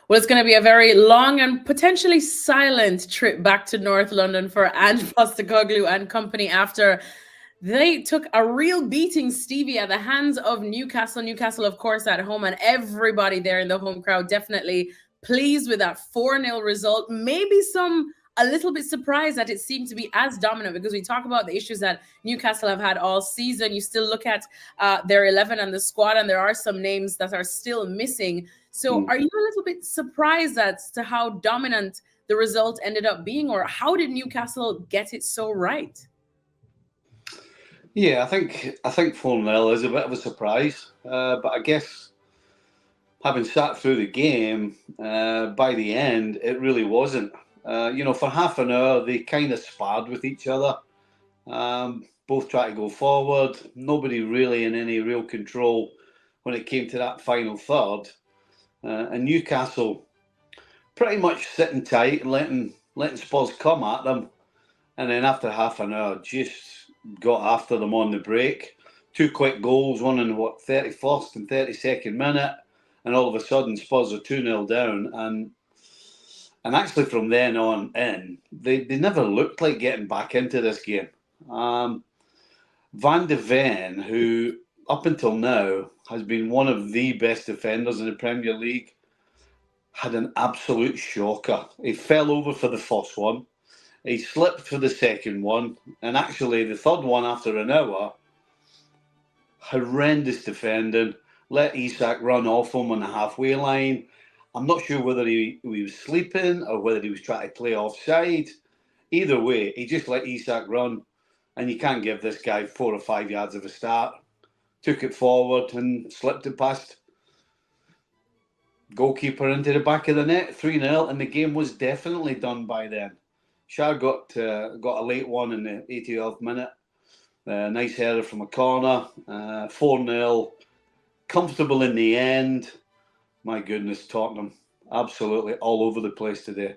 Well, it's going to be a very long and potentially silent trip back to North London for Ange Postecoglou and company after they took a real beating, Stevie, at the hands of Newcastle. Newcastle, of course, at home, and everybody there in the home crowd definitely pleased with that 4-0 result. Maybe a little bit surprised that it seemed to be as dominant, because we talk about the issues that Newcastle have had all season. You still look at their 11 and the squad, and there are some names that are still missing. So are you a little bit surprised as to how dominant the result ended up being, or how did Newcastle get it so right? Yeah, I think 4-0 is a bit of a surprise, but I guess having sat through the game, by the end, it really wasn't. For half an hour, they kind of sparred with each other. Both tried to go forward. Nobody really in any real control when it came to that final third. And Newcastle pretty much sitting tight and letting Spurs come at them. And then after half an hour, just got after them on the break. 2 quick goals, one in 31st and 32nd minute. And all of a sudden, Spurs are 2-0 down. And actually from then on in, they never looked like getting back into this game. Van de Ven, who up until now has been one of the best defenders in the Premier League, had an absolute shocker. He fell over for the first one. He slipped for the second one. And actually the third one after an hour, horrendous defending. Let Isak run off him on the halfway line. I'm not sure whether he was sleeping or whether he was trying to play offside. Either way, he just let Isak run. And you can't give this guy 4 or 5 yards of a start. Took it forward and slipped it past goalkeeper into the back of the net. 3-0, and the game was definitely done by then. Shah got a late one in the 80th minute. Nice header from a corner. 4-0. Comfortable in the end. My goodness, Tottenham. Absolutely all over the place today.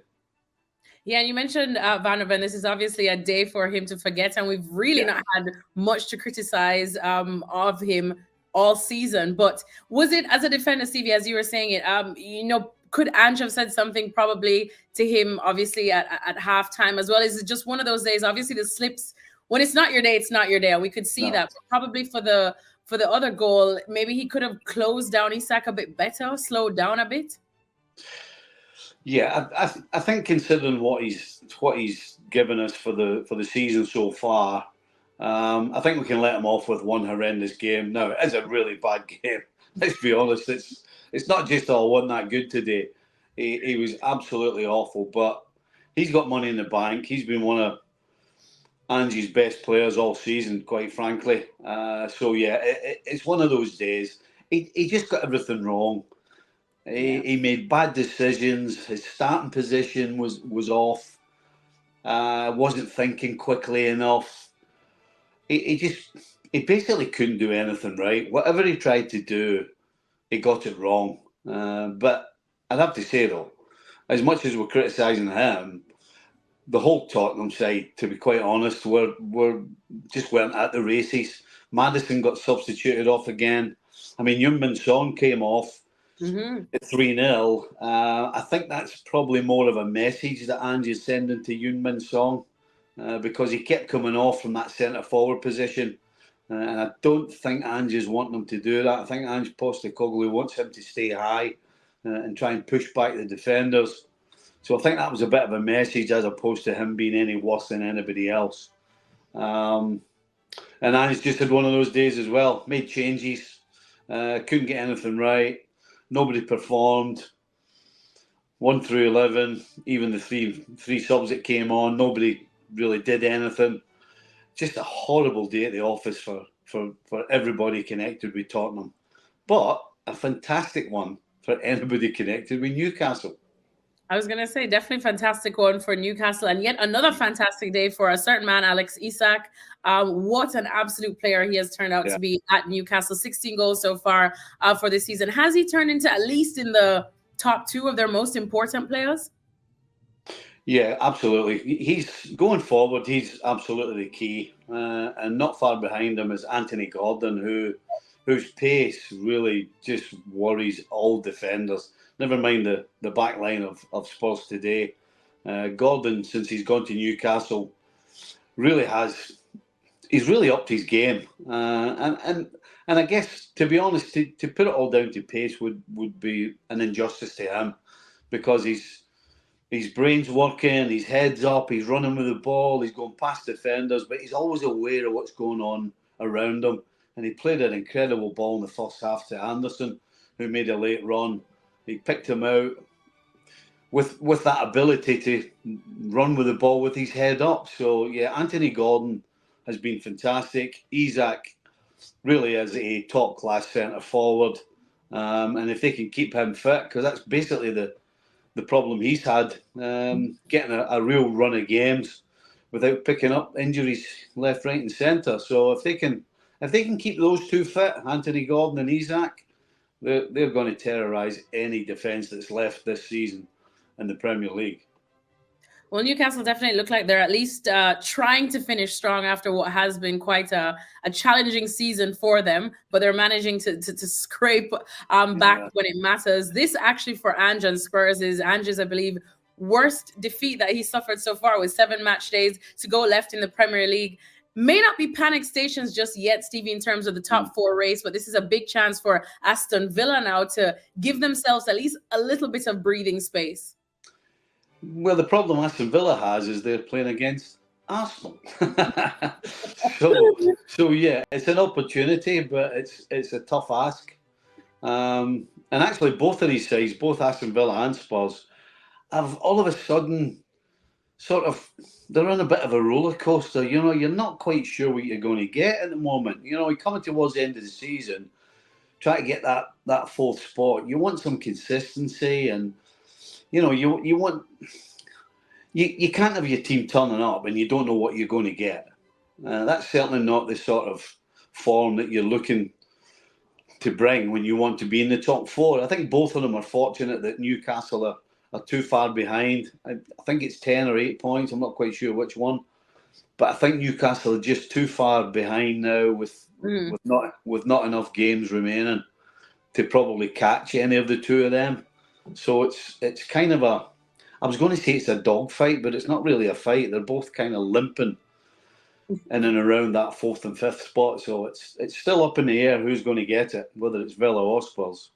Yeah, and you mentioned Van der Ven. This is obviously a day for him to forget, and we've really not had much to criticize of him all season. But was it, as a defender, Stevie, as you were saying it, could Ange have said something probably to him, obviously, at halftime as well? Is it just one of those days? Obviously, the slips, when it's not your day, it's not your day. And we could see that. But probably for the other goal, maybe he could have closed down Isak a bit better, slowed down a bit. Yeah, I think considering what he's given us for the season so far, I think we can let him off with one horrendous game. No, it is a really bad game. Let's be honest. It's not just wasn't that good today. He was absolutely awful. But he's got money in the bank. He's been one of Ange's best players all season, quite frankly. So yeah, it's one of those days. He just got everything wrong. He made bad decisions. His starting position was off. Wasn't thinking quickly enough. He basically couldn't do anything right. Whatever he tried to do, he got it wrong. But I'd have to say though, as much as we're criticising him, the whole Tottenham side, to be quite honest, were just weren't at the races. Maddison got substituted off again. I mean, Heung-min Son came off. At 3-0, I think that's probably more of a message that Ange is sending to Heung-min Son, because he kept coming off from that centre forward position, and I don't think Ange is wanting him to do that. I think Ange Postecoglou wants him to stay high and try and push back the defenders. So I think that was a bit of a message, as opposed to him being any worse than anybody else. And Ange just had one of those days as well. Made changes, couldn't get anything right. Nobody performed. 1 through 11, even the three subs that came on, nobody really did anything. Just a horrible day at the office for everybody connected with Tottenham. But a fantastic one for anybody connected with Newcastle. I was going to say, definitely fantastic one for Newcastle, and yet another fantastic day for a certain man, Alex Isak. What an absolute player he has turned out to be at Newcastle. 16 goals so far for this season. Has he turned into at least in the top 2 of their most important players? Yeah, absolutely. He's going forward. He's absolutely the key, and not far behind him is Anthony Gordon, whose pace really just worries all defenders. Never mind the back line of Spurs today. Gordon, since he's gone to Newcastle, really has. He's really upped his game, and I guess, to be honest, to put it all down to pace would be an injustice to him, because his brain's working, his head's up, he's running with the ball, he's going past defenders, but he's always aware of what's going on around him. And he played an incredible ball in the first half to Anderson, who made a late run. He picked him out with that ability to run with the ball with his head up. So, yeah, Anthony Gordon has been fantastic. Isak really is a top-class centre-forward. And if they can keep him fit, because that's basically the problem he's had, getting a real run of games without picking up injuries left, right and centre. So if they can keep those two fit, Anthony Gordon and Isak, they're going to terrorise any defence that's left this season in the Premier League. Well, Newcastle definitely look like they're at least trying to finish strong after what has been quite a challenging season for them, but they're managing to scrape back when it matters. This actually for Ange and Spurs is Ange's, I believe, worst defeat that he suffered so far, with 7 match days to go left in the Premier League. May not be panic stations just yet, Stevie, in terms of the top 4 race, but this is a big chance for Aston Villa now to give themselves at least a little bit of breathing space. Well, the problem Aston Villa has is they're playing against Arsenal. so yeah, it's an opportunity, but it's a tough ask. And actually, both of these sides, both Aston Villa and Spurs, have all of a sudden they're on a bit of a roller coaster. You know, you're not quite sure what you're going to get at the moment. You know, you're coming towards the end of the season, try to get that 4th spot. You want some consistency, and you know, you want you can't have your team turning up and you don't know what you're going to get. That's certainly not the sort of form that you're looking to bring when you want to be in the top 4. I think both of them are fortunate that Newcastle are too far behind. I think it's 10 or 8 points. I'm not quite sure which one, but I think Newcastle are just too far behind now with not enough games remaining to probably catch any of the two of them. So it's kind of I was going to say it's a dogfight, but it's not really a fight. They're both kind of limping in and around that 4th and 5th spot. So it's still up in the air who's going to get it, whether it's Villa or Spurs.